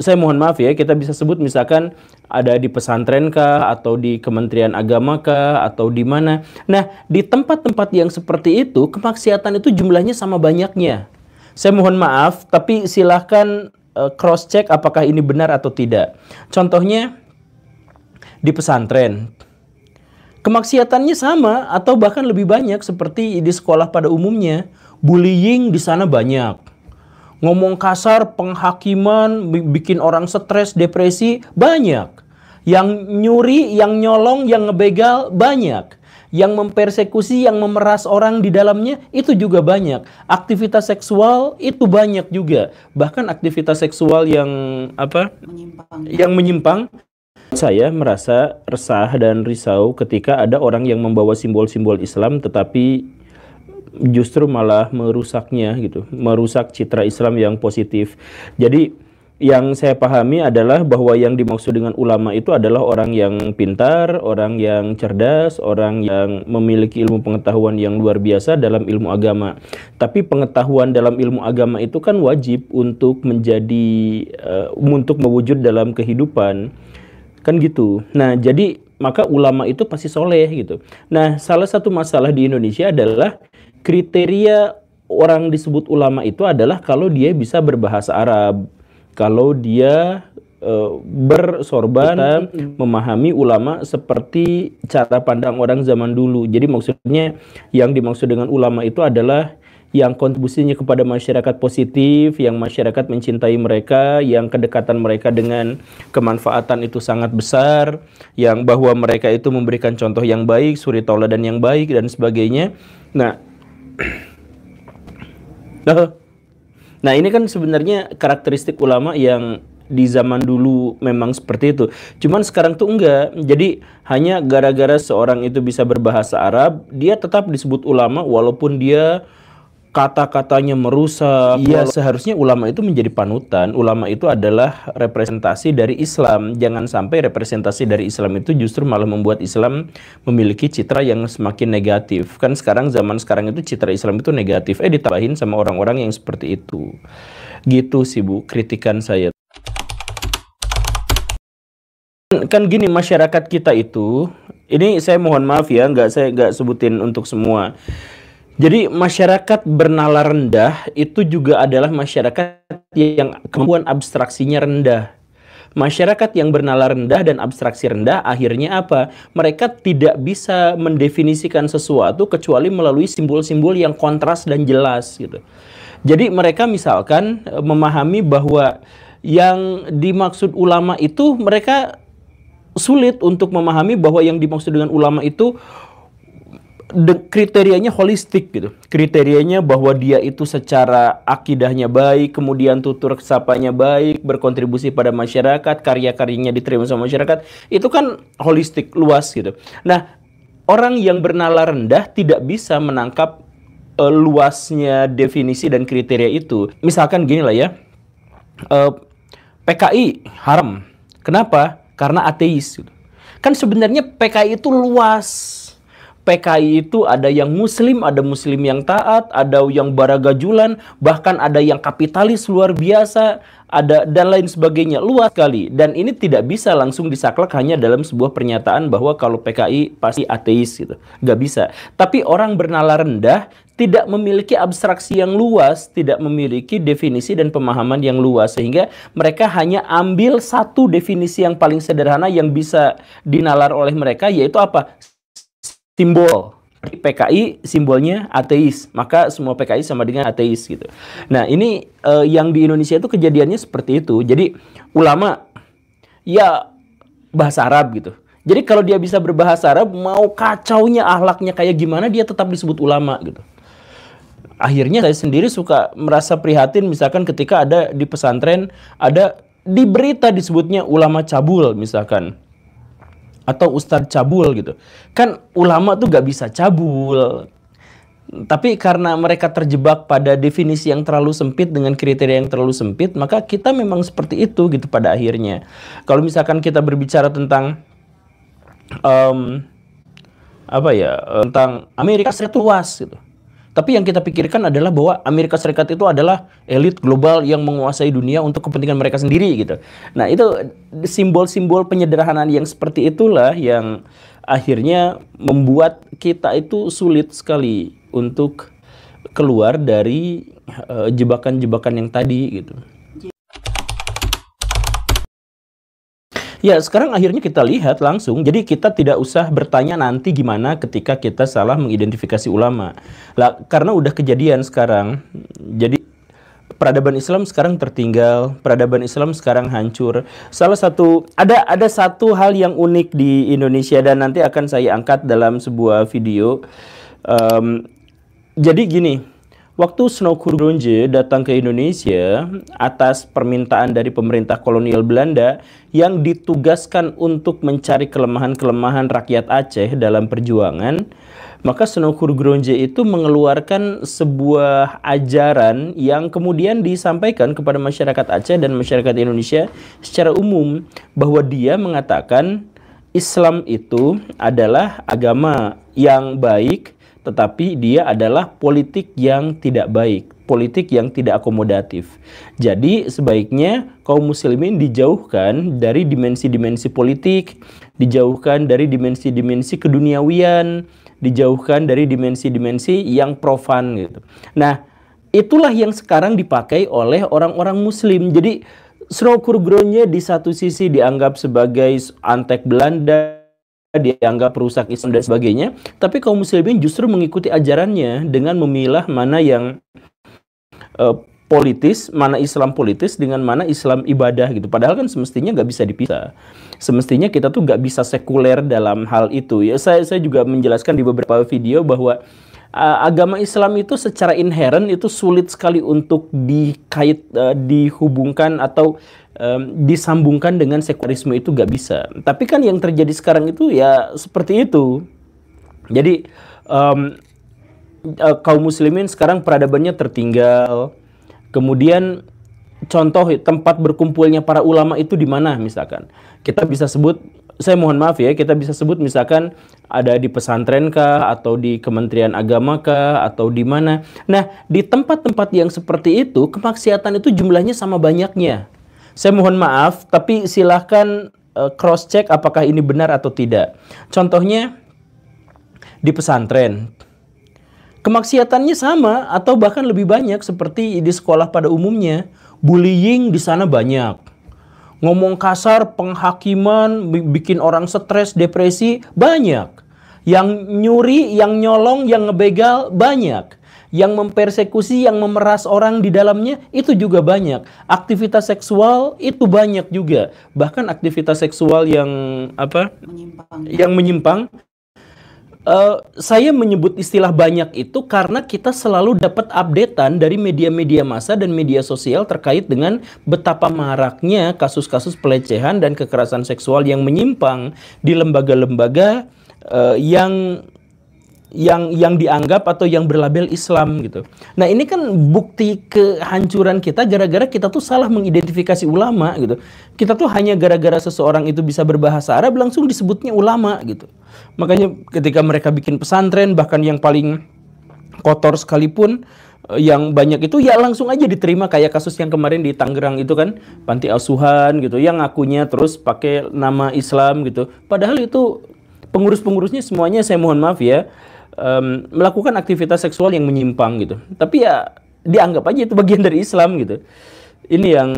saya mohon maaf ya, kita bisa sebut misalkan ada di pesantren kah, atau di Kementerian Agama kah, atau di mana. Nah, di tempat-tempat yang seperti itu, kemaksiatan itu jumlahnya sama banyaknya. Saya mohon maaf, tapi silahkan cross check apakah ini benar atau tidak. Contohnya di pesantren, kemaksiatannya sama atau bahkan lebih banyak seperti di sekolah pada umumnya. Bullying di sana banyak. Ngomong kasar, penghakiman, bikin orang stres, depresi, banyak. Yang nyuri, yang nyolong, yang ngebegal, banyak. Yang mempersekusi, yang memeras orang di dalamnya, itu juga banyak. Aktivitas seksual, itu banyak juga. Bahkan aktivitas seksual yang menyimpang. Saya merasa resah dan risau ketika ada orang yang membawa simbol-simbol Islam, tetapi justru malah merusaknya gitu, merusak citra Islam yang positif. Jadi yang saya pahami adalah bahwa yang dimaksud dengan ulama itu adalah orang yang pintar, orang yang cerdas, orang yang memiliki ilmu pengetahuan yang luar biasa dalam ilmu agama. Tapi pengetahuan dalam ilmu agama itu kan wajib untuk untuk mewujud dalam kehidupan, kan gitu. Nah, jadi maka ulama itu pasti soleh gitu. Nah, salah satu masalah di Indonesia adalah kriteria orang disebut ulama itu adalah kalau dia bisa berbahasa Arab, kalau dia bersorban, memahami ulama seperti cara pandang orang zaman dulu. Jadi maksudnya yang dimaksud dengan ulama itu adalah yang kontribusinya kepada masyarakat positif, yang masyarakat mencintai mereka, yang kedekatan mereka dengan kemanfaatan itu sangat besar, yang bahwa mereka itu memberikan contoh yang baik, suri tauladan yang baik, dan sebagainya. Nah ini kan sebenarnya karakteristik ulama yang di zaman dulu memang seperti itu. Cuman sekarang tuh enggak. Jadi hanya gara-gara seorang itu bisa berbahasa Arab, dia tetap disebut ulama walaupun dia kata-katanya merusak. Iya, seharusnya ulama itu menjadi panutan. Ulama itu adalah representasi dari Islam. Jangan sampai representasi dari Islam itu justru malah membuat Islam memiliki citra yang semakin negatif. Kan zaman sekarang itu citra Islam itu negatif. Ditambahin sama orang-orang yang seperti itu. Gitu sih Bu, kritikan saya. Kan gini, masyarakat kita itu, ini saya mohon maaf ya, saya nggak sebutin untuk semua. Jadi masyarakat bernalar rendah itu juga adalah masyarakat yang kemampuan abstraksinya rendah. Masyarakat yang bernalar rendah dan abstraksi rendah akhirnya apa? Mereka tidak bisa mendefinisikan sesuatu kecuali melalui simbol-simbol yang kontras dan jelas gitu. Jadi mereka misalkan memahami bahwa yang dimaksud ulama itu, mereka sulit untuk memahami bahwa yang dimaksud dengan ulama itu kriterianya holistik gitu. Kriterianya bahwa dia itu secara akidahnya baik, kemudian tutur sapanya baik, berkontribusi pada masyarakat, karya-karyanya diterima sama masyarakat. Itu kan holistik, luas gitu. Nah, orang yang bernalar rendah tidak bisa menangkap luasnya definisi dan kriteria itu. Misalkan gini lah ya, PKI haram. Kenapa? Karena ateis gitu. Kan sebenarnya PKI itu luas. PKI itu ada yang muslim, ada muslim yang taat, ada yang baragajulan, bahkan ada yang kapitalis luar biasa, ada dan lain sebagainya, luas sekali. Dan ini tidak bisa langsung disaklek hanya dalam sebuah pernyataan bahwa kalau PKI pasti ateis gitu. Nggak bisa. Tapi orang bernalar rendah tidak memiliki abstraksi yang luas, tidak memiliki definisi dan pemahaman yang luas, sehingga mereka hanya ambil satu definisi yang paling sederhana yang bisa dinalar oleh mereka, yaitu apa? Simbol. PKI simbolnya ateis, maka semua PKI sama dengan ateis gitu. Nah ini yang di Indonesia itu kejadiannya seperti itu. Jadi ulama ya bahasa Arab gitu. Jadi kalau dia bisa berbahasa Arab, mau kacaunya akhlaknya kayak gimana, dia tetap disebut ulama gitu. Akhirnya saya sendiri suka merasa prihatin misalkan ketika ada di pesantren, ada di berita disebutnya ulama cabul misalkan, atau ustadz cabul gitu. Kan ulama tuh gak bisa cabul. Tapi karena mereka terjebak pada definisi yang terlalu sempit dengan kriteria yang terlalu sempit, maka kita memang seperti itu gitu pada akhirnya. Kalau misalkan kita berbicara tentang tentang Amerika Serikat luas gitu. Tapi yang kita pikirkan adalah bahwa Amerika Serikat itu adalah elit global yang menguasai dunia untuk kepentingan mereka sendiri gitu. Nah, itu simbol-simbol penyederhanaan yang seperti itulah yang akhirnya membuat kita itu sulit sekali untuk keluar dari jebakan-jebakan yang tadi gitu. Ya, sekarang akhirnya kita lihat langsung. Jadi kita tidak usah bertanya nanti gimana ketika kita salah mengidentifikasi ulama. Lah, karena udah kejadian sekarang. Jadi peradaban Islam sekarang tertinggal, peradaban Islam sekarang hancur. Salah satu ada satu hal yang unik di Indonesia dan nanti akan saya angkat dalam sebuah video. Jadi gini, waktu Snouck Hurgronje datang ke Indonesia atas permintaan dari pemerintah kolonial Belanda yang ditugaskan untuk mencari kelemahan-kelemahan rakyat Aceh dalam perjuangan, maka Snouck Hurgronje itu mengeluarkan sebuah ajaran yang kemudian disampaikan kepada masyarakat Aceh dan masyarakat Indonesia secara umum, bahwa dia mengatakan Islam itu adalah agama yang baik, tetapi dia adalah politik yang tidak baik, politik yang tidak akomodatif. Jadi sebaiknya kaum muslimin dijauhkan dari dimensi-dimensi politik, dijauhkan dari dimensi-dimensi keduniawian, dijauhkan dari dimensi-dimensi yang profan gitu. Nah, itulah yang sekarang dipakai oleh orang-orang muslim. Jadi Snouck Hurgronje di satu sisi dianggap sebagai antek Belanda, dianggap perusak Islam dan sebagainya, tapi kaum muslimin justru mengikuti ajarannya dengan memilah mana yang politis, mana Islam politis dengan mana Islam ibadah gitu. Padahal kan semestinya nggak bisa dipisah. Semestinya kita tuh nggak bisa sekuler dalam hal itu. Ya, saya juga menjelaskan di beberapa video bahwa agama Islam itu secara inheren itu sulit sekali untuk dihubungkan atau disambungkan dengan sekulerisme, itu gak bisa. Tapi kan yang terjadi sekarang itu ya seperti itu. Jadi kaum muslimin sekarang peradabannya tertinggal. Kemudian contoh tempat berkumpulnya para ulama itu di mana misalkan. Kita bisa sebut, saya mohon maaf ya, kita bisa sebut misalkan ada di pesantren kah, atau di Kementerian Agama kah, atau di mana. Nah, di tempat-tempat yang seperti itu, kemaksiatan itu jumlahnya sama banyaknya. Saya mohon maaf, tapi silahkan cross check apakah ini benar atau tidak. Contohnya di pesantren, kemaksiatannya sama atau bahkan lebih banyak seperti di sekolah pada umumnya. Bullying di sana banyak. Ngomong kasar, penghakiman, bikin orang stres, depresi, banyak. Yang nyuri, yang nyolong, yang ngebegal, banyak. Yang mempersekusi, yang memeras orang di dalamnya, itu juga banyak. Aktivitas seksual itu banyak juga. Bahkan aktivitas seksual yang menyimpang. Saya menyebut istilah banyak itu karena kita selalu dapat updatean dari media-media massa dan media sosial terkait dengan betapa maraknya kasus-kasus pelecehan dan kekerasan seksual yang menyimpang di lembaga-lembaga yang dianggap atau yang berlabel Islam gitu. Nah, ini kan bukti kehancuran kita gara-gara kita tuh salah mengidentifikasi ulama gitu. Kita tuh hanya gara-gara seseorang itu bisa berbahasa Arab langsung disebutnya ulama gitu. Makanya ketika mereka bikin pesantren, bahkan yang paling kotor sekalipun, yang banyak itu ya langsung aja diterima, kayak kasus yang kemarin di Tangerang itu kan, panti asuhan gitu, yang ngakunya terus pakai nama Islam gitu. Padahal itu pengurus-pengurusnya semuanya, saya mohon maaf ya, melakukan aktivitas seksual yang menyimpang gitu. Tapi ya dianggap aja itu bagian dari Islam gitu. Ini yang